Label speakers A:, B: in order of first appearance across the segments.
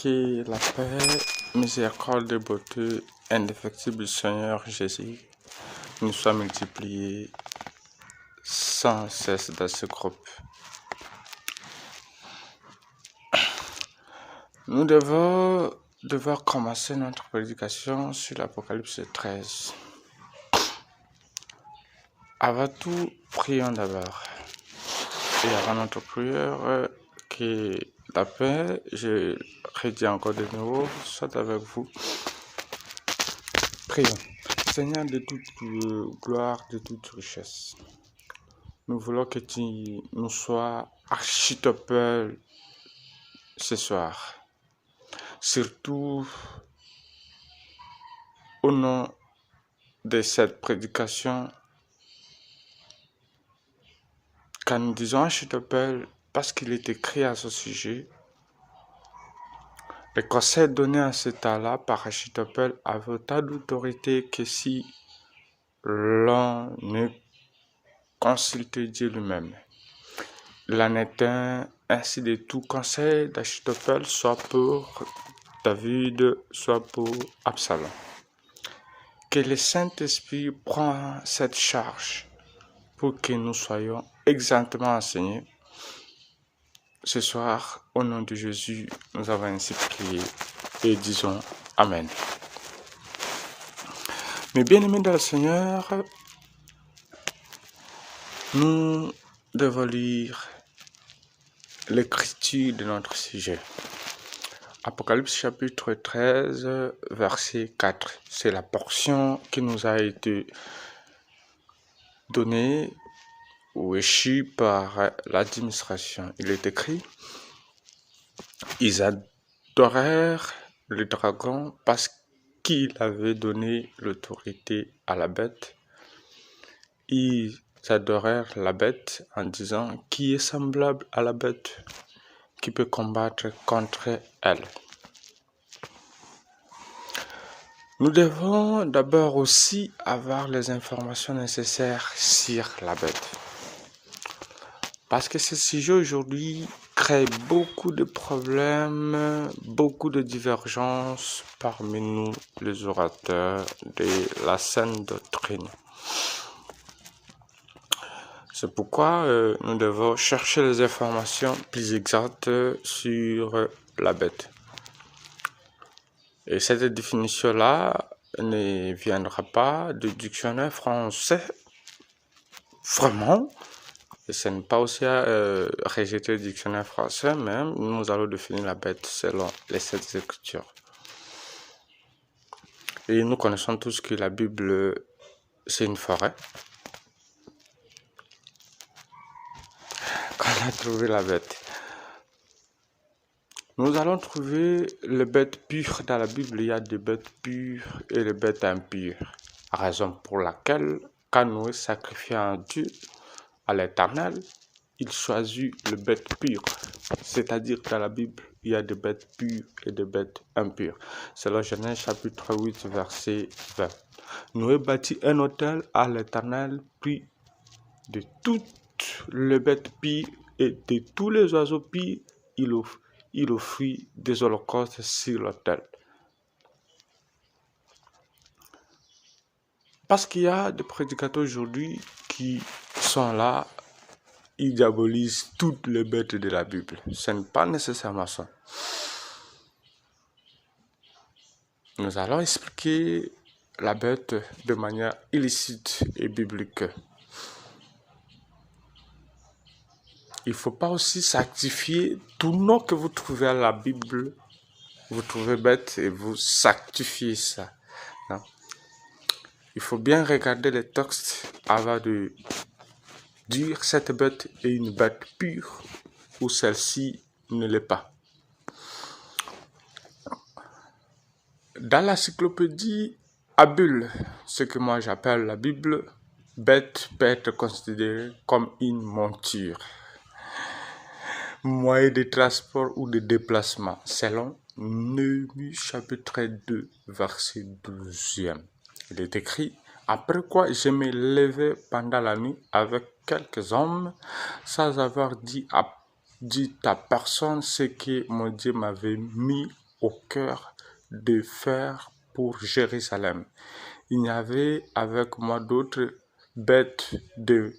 A: Que la paix, miséricorde et beauté indéfectible du Seigneur Jésus nous soit multipliée sans cesse dans ce groupe. Nous devons devoir commencer notre prédication sur l'Apocalypse 13. Avant tout, prions d'abord. Et avant notre prière, que la paix, je redis encore de nouveau, soit avec vous. Prions. Seigneur de toute gloire, de toute richesse, nous voulons que tu nous sois architecte ce soir. Surtout au nom de cette prédication, quand nous disons architecte, parce qu'il est écrit à ce sujet, le conseil donné à ce temps-là par architecte avait autant d'autorité que si l'on ne consultait Dieu lui-même. Il en est ainsi de tout conseil d'Achitophel, soit pour David, soit pour Absalom. Que le Saint-Esprit prend cette charge pour que nous soyons exactement enseignés. Ce soir, au nom de Jésus, nous avons ainsi prié et disons Amen. Mes bien-aimés dans le Seigneur, nous devons lire l'écriture de notre sujet. Apocalypse chapitre 13, verset 4. C'est la portion qui nous a été donnée ou échue par l'administration. Il est écrit: ils adorèrent le dragon parce qu'il avait donné l'autorité à la bête. Ils adorèrent la bête en disant: qui est semblable à la bête, qui peut combattre contre elle. Nous devons d'abord aussi avoir les informations nécessaires sur la bête. Parce que ce sujet aujourd'hui crée beaucoup de problèmes, beaucoup de divergences parmi nous, les orateurs de la saine doctrine. C'est pourquoi nous devons chercher les informations plus exactes sur la bête. Et cette définition-là ne viendra pas du dictionnaire français, vraiment. Et ce n'est pas aussi à rejeter le dictionnaire français, mais nous allons définir la bête selon les Saintes Écritures. Et nous connaissons tous que la Bible, c'est une forêt. Qu'on a trouvé la bête. Nous allons trouver les bêtes pures dans la Bible. Il y a des bêtes pures et des bêtes impures. Raison pour laquelle, quand Noé sacrifiait un Dieu à l'Éternel, il choisit les bêtes pures. C'est-à-dire dans la Bible, il y a des bêtes pures et des bêtes impures. C'est le Genèse chapitre 8, verset 20. Noé bâtit un autel à l'Éternel, puis de toutes les bêtes pures et de tous les oiseaux pures, il offrit des holocaustes sur l'autel. Parce qu'il y a des prédicateurs aujourd'hui qui sont là, ils diabolisent toutes les bêtes de la Bible. Ce n'est pas nécessairement ça. Nous allons expliquer la bête de manière illicite et biblique. Il ne faut pas aussi sanctifier tout nom que vous trouvez à la Bible. Vous trouvez bête et vous sanctifiez ça. Non. Il faut bien regarder les textes avant de dire cette bête est une bête pure ou celle-ci ne l'est pas. Dans l'encyclopédie Abul, ce que moi j'appelle la Bible, bête peut être considérée comme une monture, moyen de transport ou de déplacement, selon Néhémie chapitre 2, verset 12. Il est écrit: après quoi je me levai pendant la nuit avec quelques hommes, sans avoir dit à personne ce que mon Dieu m'avait mis au cœur de faire pour Jérusalem. Il y avait avec moi d'autres bêtes de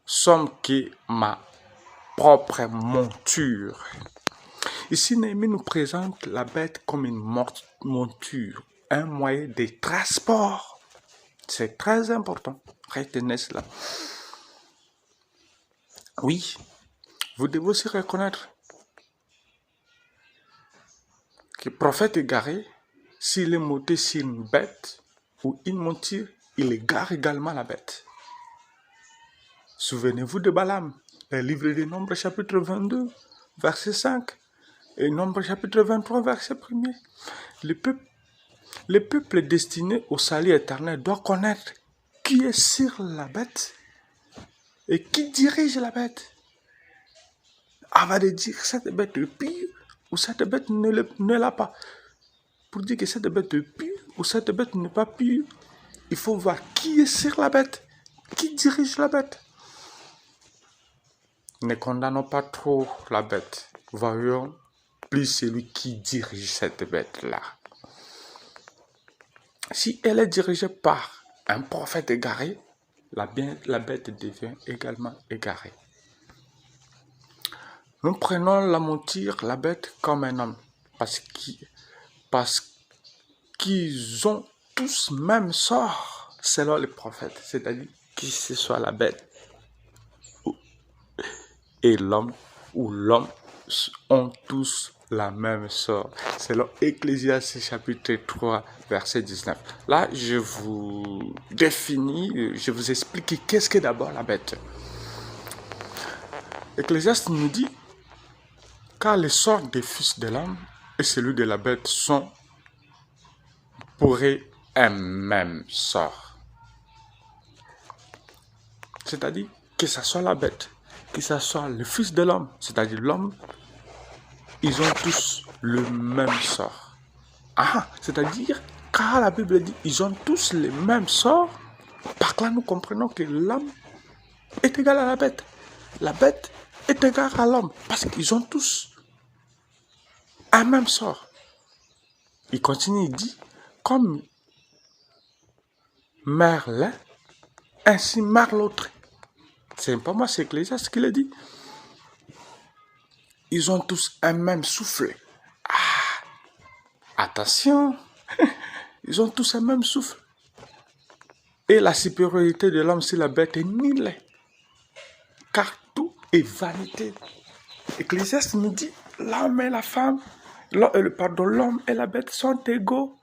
A: somme que ma propre monture. Ici, Néhémie nous présente la bête comme une monture, un moyen de transport. C'est très important. Retenez cela. Oui, vous devez aussi reconnaître que le prophète égaré, s'il est monté sur une bête ou une monture, il égare également la bête. Souvenez-vous de Balaam, le livre des Nombres chapitre 22, verset 5, et Nombres chapitre 23, verset 1er. Le peuple destiné au salut éternel doit connaître qui est sur la bête et qui dirige la bête. Avant de dire cette bête est pure ou cette bête ne l'a pas. Pour dire que cette bête est pure ou cette bête n'est pas pure, il faut voir qui est sur la bête, qui dirige la bête. Ne condamnons pas trop la bête. Voyons plus celui qui dirige cette bête-là. Si elle est dirigée par un prophète égaré, la bête devient également égarée. Nous prenons la monture, la bête, comme un homme, parce qu'ils ont tous même sort, selon les prophètes, c'est-à-dire que ce soit la bête et l'homme, ou l'homme ont tous la même sort. Selon Ecclésiaste chapitre 3, verset 19. Là, je vous définis, je vous explique qu'est-ce qu'est d'abord la bête. Ecclésiaste nous dit, car les sorts des fils de l'homme et celui de la bête sont pour un même sort. C'est-à-dire que ce soit la bête, que ce soit le fils de l'homme, c'est-à-dire l'homme, ils ont tous le même sort. C'est-à-dire, car la Bible dit, ils ont tous le même sort. Par là, nous comprenons que l'homme est égal à la bête. La bête est égale à l'homme, parce qu'ils ont tous un même sort. Il continue, il dit, comme meurt l'un, ainsi meurt l'autre. C'est pas moi, c'est Ecclésiaste qui le dit. Ils ont tous un même souffle. Attention, ils ont tous un même souffle. Et la supériorité de l'homme sur la bête est nulle. Car tout est vanité. Ecclésiaste nous dit, l'homme et la femme, l'homme et la bête sont égaux.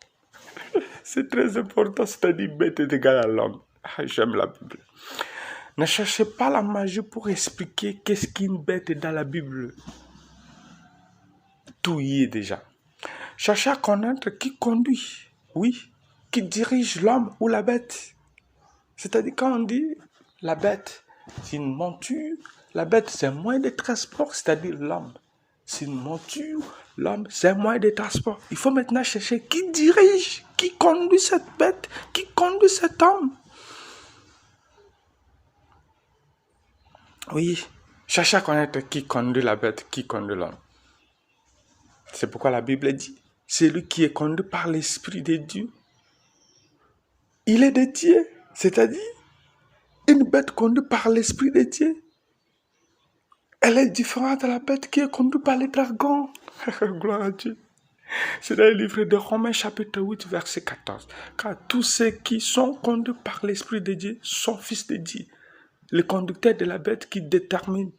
A: C'est très important, c'est-à-dire bête est égale à l'homme. J'aime la Bible. Ne cherchez pas la magie pour expliquer qu'est-ce qu'une bête est dans la Bible. Tout y est déjà. Cherchez à connaître qui conduit, oui, qui dirige l'homme ou la bête. C'est-à-dire quand on dit la bête, c'est une monture, la bête c'est un moyen de transport, c'est-à-dire l'homme. C'est une monture, l'homme c'est un moyen de transport. Il faut maintenant chercher qui dirige, qui conduit cette bête, qui conduit cet homme. Oui, cherchez à connaître qui conduit la bête, qui conduit l'homme. C'est pourquoi la Bible dit, celui qui est conduit par l'Esprit de Dieu, il est de Dieu. C'est-à-dire, une bête conduite par l'Esprit de Dieu, elle est différente de la bête qui est conduite par les dragons. Gloire à Dieu. C'est dans le livre de Romains chapitre 8, verset 14. Car tous ceux qui sont conduits par l'Esprit de Dieu sont fils de Dieu. Le conducteur de la bête qui détermine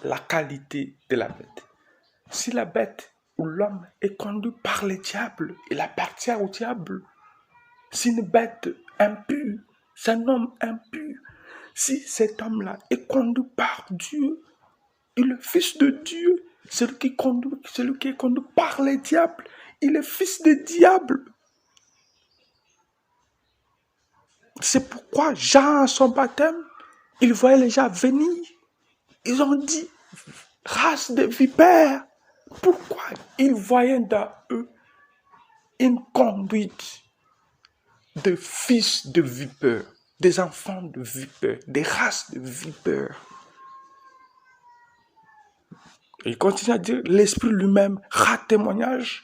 A: la qualité de la bête. Si la bête ou l'homme est conduit par le diable, il appartient au diable. Si une bête impure, c'est un homme impur. Si cet homme-là est conduit par Dieu, il est le fils de Dieu. Celui qui est conduit par le diable, il est fils de diable. C'est pourquoi Jean, à son baptême, il voyait les gens venir. Ils ont dit, race de vipères. Pourquoi ils voyaient dans eux une conduite de fils de vipères, des enfants de vipères, des races de vipères. Et il continue à dire, l'Esprit lui-même rend témoignage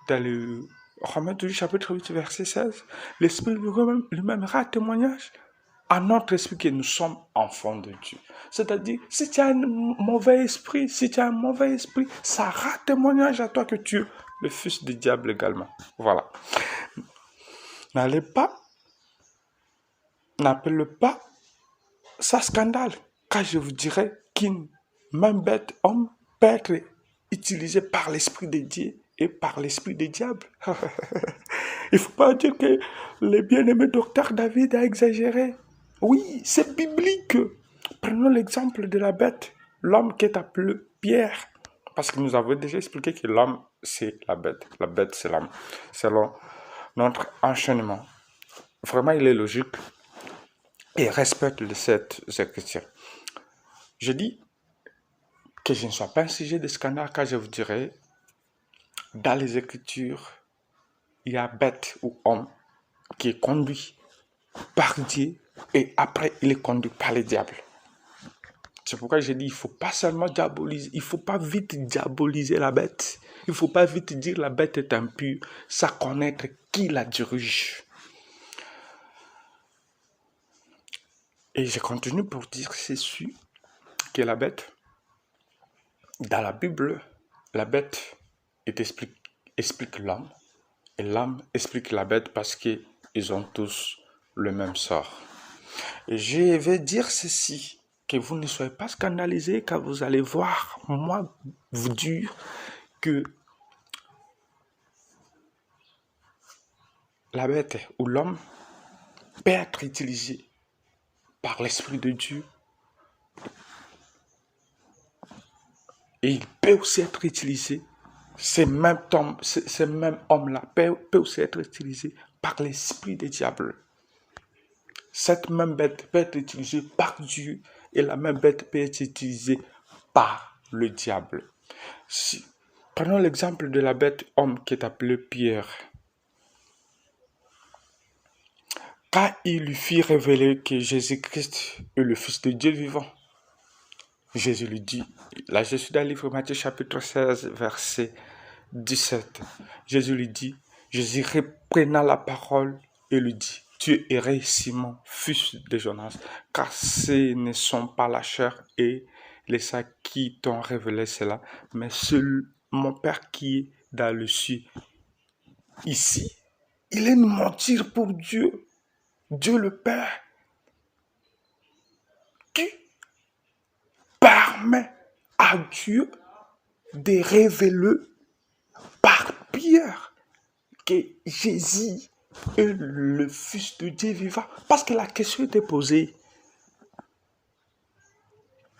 A: dans le Romains du chapitre 8, verset 16. L'Esprit lui-même rend témoignage à notre esprit que nous sommes enfants de Dieu. C'est-à-dire, si tu as un mauvais esprit, ça rend témoignage à toi que tu es le fils du diable également. Voilà. N'allez pas, n'appelez pas ça scandale, car je vous dirai qu'une même bête homme peut être utilisée par l'esprit de Dieu et par l'esprit du diable. Il ne faut pas dire que le bien-aimé docteur David a exagéré. Oui, c'est biblique. Prenons l'exemple de la bête, l'homme qui est appelé Pierre. Parce que nous avons déjà expliqué que l'homme, c'est la bête, c'est l'homme. Selon notre enchaînement. Vraiment, il est logique et respecte cette écriture. Je dis que je ne sois pas un sujet de scandale, car je vous dirais, dans les Écritures, il y a bête ou homme qui est conduit par Dieu et après il est conduit par le diable. C'est pourquoi je dis, il ne faut pas seulement diaboliser, il ne faut pas vite diaboliser la bête. Il ne faut pas vite dire la bête est impure, sans connaître qui la dirige. Et je continue pour dire ceci, que la bête, dans la Bible, la bête explique l'homme et l'homme explique la bête parce qu'ils ont tous le même sort. Et je vais dire ceci, que vous ne soyez pas scandalisés car vous allez voir, moi, vous dire que la bête ou l'homme peut être utilisé par l'Esprit de Dieu et il peut aussi être utilisé, ces mêmes hommes-là peut aussi être utilisé par l'Esprit du diable. Cette même bête peut être utilisée par Dieu et la même bête peut être utilisée par le diable. Prenons l'exemple de la bête homme qui est appelée Pierre. Quand il lui fit révéler que Jésus-Christ est le Fils de Dieu vivant, Jésus lui dit, là je suis dans le livre Matthieu chapitre 16, verset 17. Jésus lui dit, Jésus reprenant la parole et lui dit, tu es Simon, fils de Jonas, car ce ne sont pas la chair et les sang qui t'ont révélé cela, mais seul mon Père qui est dans le ciel. Ici, il est une mentir pour Dieu, Dieu le Père, qui permet à Dieu de révéler par Pierre que Jésus est le Fils de Dieu vivant. Parce que la question était posée.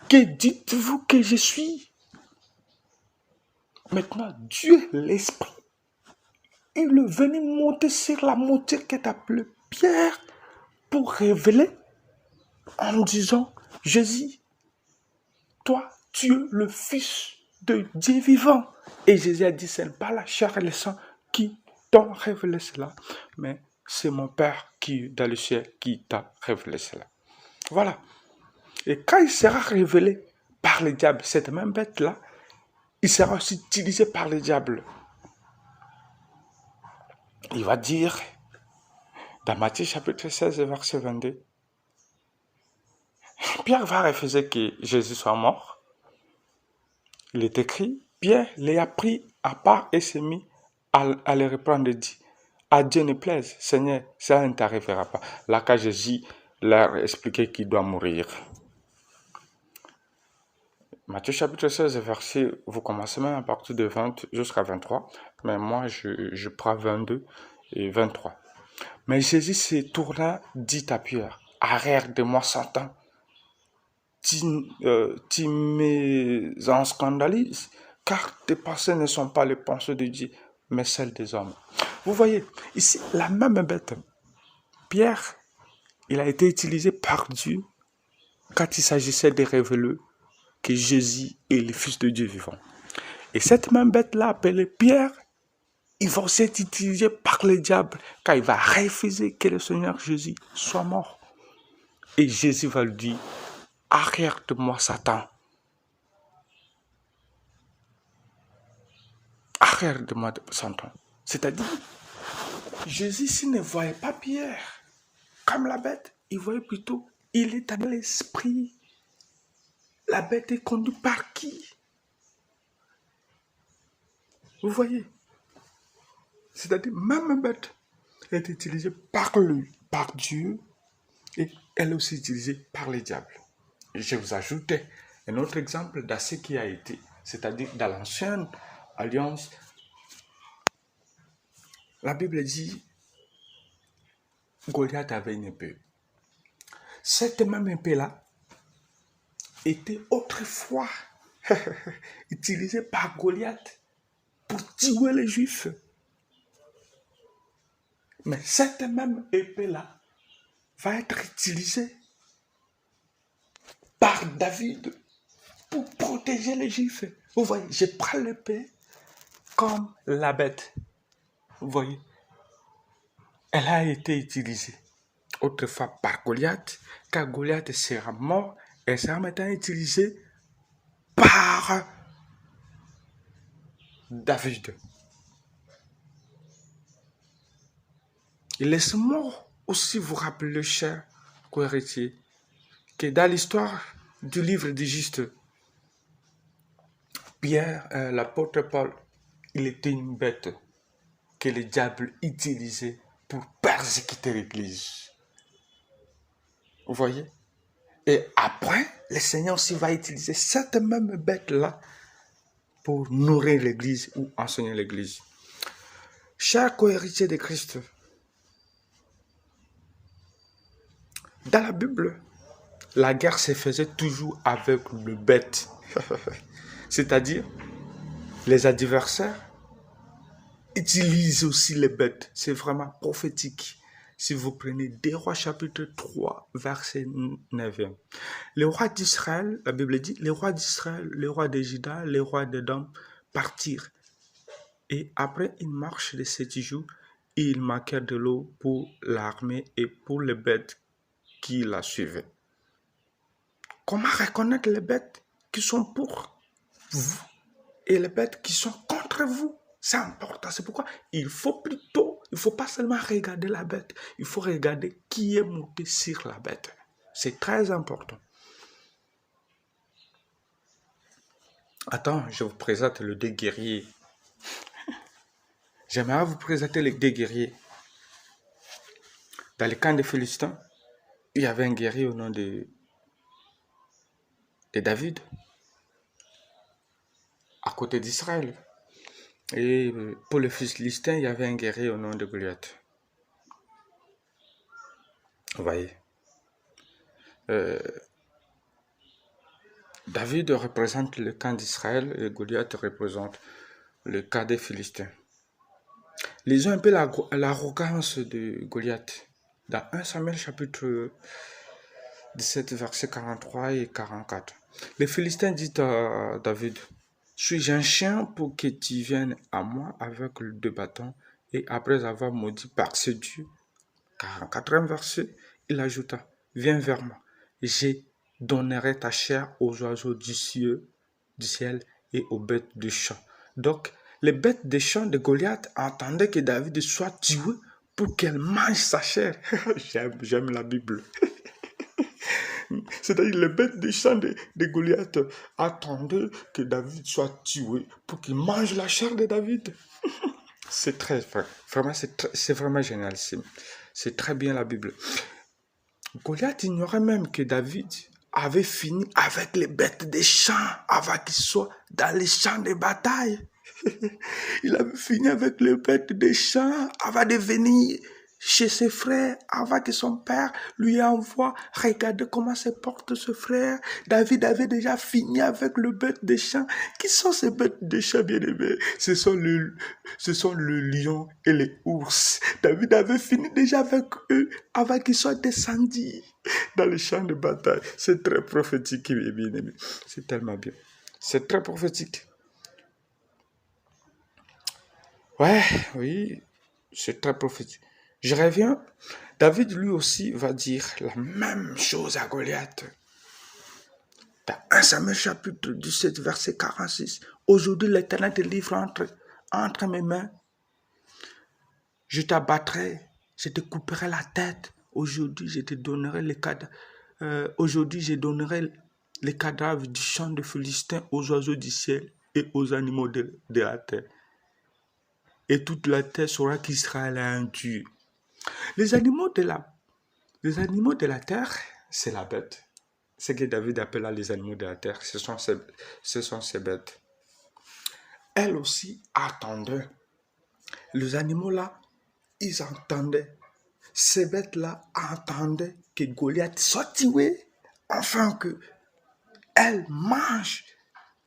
A: Que dites-vous que je suis? Maintenant, Dieu, l'Esprit, il est venu monter sur la montagne qui est appelée Pierre pour révéler en disant, Jésus, toi, tu es le Fils de Dieu vivant. Et Jésus a dit, ce n'est pas la chair et le sang qui t'ont révélé cela, mais c'est mon Père qui est dans le ciel qui t'a révélé cela. Voilà. Et quand il sera révélé par le diable, cette même bête-là, il sera aussi utilisé par le diable. Il va dire, dans Matthieu chapitre 16, verset 22, Pierre va refuser que Jésus soit mort. Il est écrit, Pierre l'a pris à part et s'est mis à le reprendre et dit, à Dieu ne plaise, Seigneur, ça ne t'arrivera pas. Là, quand Jésus leur a expliqué qu'il doit mourir. Matthieu chapitre 16, verset, vous commencez même à partir de 20 jusqu'à 23, mais moi je prends 22 et 23. Mais Jésus se tourna, dit à Pierre, arrête de moi Satan, tu me en scandalises, car tes pensées ne sont pas les pensées de Dieu, mais celles des hommes. Vous voyez, ici, la même bête, Pierre, il a été utilisé par Dieu quand il s'agissait de révéler que Jésus est le Fils de Dieu vivant. Et cette même bête-là, appelée Pierre, il va aussi être utilisé par le diable, car il va refuser que le Seigneur Jésus soit mort. Et Jésus va lui dire, arrête de moi Satan. frère de moi de Santon. C'est-à-dire, Jésus s'il ne voyait pas Pierre comme la bête, il voyait plutôt, il est dans l'esprit. La bête est conduite par qui? Vous voyez? C'est-à-dire, même bête est utilisée par lui, par Dieu, et elle est aussi utilisée par les diables. Et je vous ajoutais un autre exemple de ce qui a été, c'est-à-dire dans l'ancienne alliance, la Bible dit, Goliath avait une épée. Cette même épée-là était autrefois utilisée par Goliath pour tuer les Juifs. Mais cette même épée-là va être utilisée par David pour protéger les Juifs. Vous voyez, je prends l'épée comme la bête. Vous voyez, elle a été utilisée autrefois par Goliath, car Goliath sera mort et sera maintenant utilisé par David. Laisse-moi aussi vous rappeler, cher co-héritier, que dans l'histoire du livre des Justes, Pierre, l'apôtre Paul, il était une bête que le diable utilisait pour persécuter l'Église. Vous voyez? Et après, le Seigneur aussi va utiliser cette même bête-là pour nourrir l'Église ou enseigner l'Église. Chers co-héritiers de Christ, dans la Bible, la guerre se faisait toujours avec le bête. C'est-à-dire, les adversaires utilisent aussi les bêtes. C'est vraiment prophétique. Si vous prenez 2 Rois chapitre 3, verset 9. Les rois d'Israël, la Bible dit, les rois d'Israël, les rois de Juda, les rois d'Édom partirent. Et après une marche de 7 jours, ils manquèrent de l'eau pour l'armée et pour les bêtes qui la suivaient. Comment reconnaître les bêtes qui sont pour vous et les bêtes qui sont contre vous? C'est important. C'est pourquoi il faut pas seulement regarder la bête, il faut regarder qui est monté sur la bête. C'est très important. Attends, je vous présente le 2 guerriers. J'aimerais vous présenter les 2 guerriers. Dans le camp des Philistins, il y avait un guerrier au nom de David, à côté d'Israël. Et pour les Philistins, il y avait un guerrier au nom de Goliath. Vous voyez. David représente le camp d'Israël et Goliath représente le camp des Philistins. Lisons un peu l'arrogance de Goliath. Dans 1 Samuel chapitre 17, versets 43 et 44. Les Philistins disent à David, « Suis-je un chien pour que tu viennes à moi avec 2 bâtons ?» Et après avoir maudit par ce Dieu, 44e verset, il ajouta, « Viens vers moi, je donnerai ta chair aux oiseaux du ciel et aux bêtes du champ. » Donc, les bêtes des champs de Goliath attendaient que David soit tué pour qu'elles mangent sa chair. J'aime la Bible. C'est-à-dire les bêtes des champs de Goliath attendaient que David soit tué pour qu'il mange la chair de David. C'est très vrai. Vraiment, c'est vraiment génial. C'est très bien la Bible. Goliath ignorait même que David avait fini avec les bêtes des champs avant qu'il soit dans les champs de bataille. Il avait fini avec les bêtes des champs avant de venir chez ses frères, avant que son père lui envoie. Regardez comment se porte ce frère. David avait déjà fini avec le bête des champs. Qui sont ces bêtes des champs, bien-aimés? Ce sont le lion et les ours. David avait fini déjà avec eux avant qu'ils soient descendus dans les champs de bataille. C'est très prophétique, bien-aimé. C'est tellement bien. C'est très prophétique. Ouais, oui, c'est très prophétique. Je reviens. David, lui aussi, va dire la même chose à Goliath. Dans 1 Samuel chapitre 17, verset 46. Aujourd'hui, l'Éternel te livre entre mes mains. Je t'abattrai, je te couperai la tête. Aujourd'hui, je te donnerai les cadavres. Aujourd'hui, je donnerai les cadavres du champ de Philistins aux oiseaux du ciel et aux animaux de la terre. Et toute la terre saura qu'Israël a un Dieu. Les animaux de la terre, c'est la bête. Ce que David appela les animaux de la terre, ce sont ces bêtes. Elles aussi attendaient. Les animaux-là, ils entendaient. Ces bêtes-là entendaient que Goliath soit tué, afin qu'elles mangent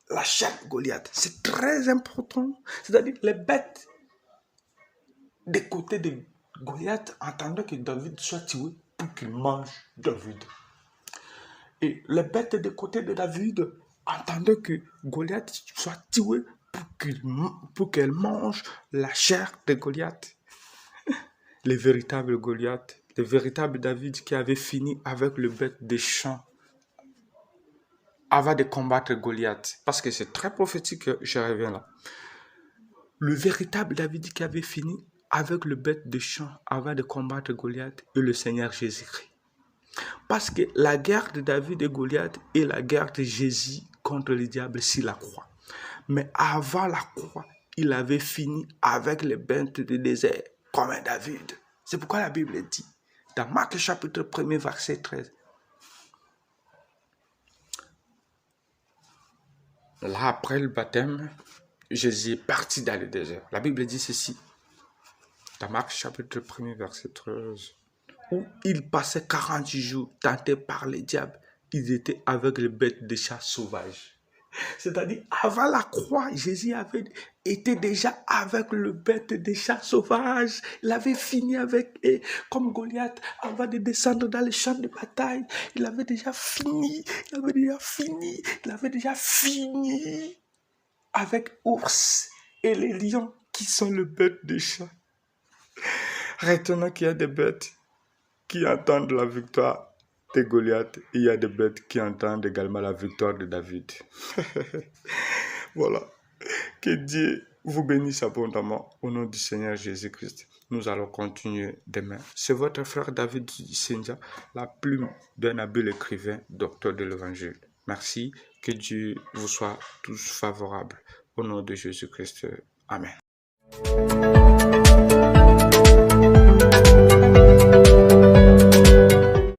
A: la chair de Goliath. C'est très important. C'est-à-dire les bêtes des côtés de Goliath entendaient que David soit tué pour qu'il mange David. Et les bêtes des côtés de David entendaient que Goliath soit tué pour qu'elle mange la chair de Goliath. Le véritable Goliath, le véritable David qui avait fini avec le bête des champs avant de combattre Goliath. Parce que c'est très prophétique, je reviens là. Le véritable David qui avait fini avec le bête des champs avant de combattre Goliath est le Seigneur Jésus-Christ. Parce que la guerre de David et Goliath est la guerre de Jésus contre le diable sur la croix. Mais avant la croix, il avait fini avec les bêtes du désert comme un David. C'est pourquoi la Bible dit, dans Marc chapitre 1, verset 13, là, après le baptême, Jésus est parti dans le désert. La Bible dit ceci, dans Marc chapitre 1, verset 13, où il passait 40 jours tentés par le diable. Ils étaient avec les bêtes de chasse sauvages. C'est-à-dire, avant la croix, Jésus avait été déjà avec le bête des chats sauvages. Il avait fini avec eux, comme Goliath, avant de descendre dans les champs de bataille. Il avait déjà fini avec ours et les lions qui sont le bête des chats. Retenons qu'il y a des bêtes qui entendent la victoire de Goliath, il y a des bêtes qui entendent également la victoire de David. Voilà. Que Dieu vous bénisse abondamment au nom du Seigneur Jésus-Christ. Nous allons continuer demain. C'est votre frère David Sendia, la plume d'un habile écrivain, docteur de l'Évangile. Merci. Que Dieu vous soit tous favorable. Au nom de Jésus-Christ. Amen.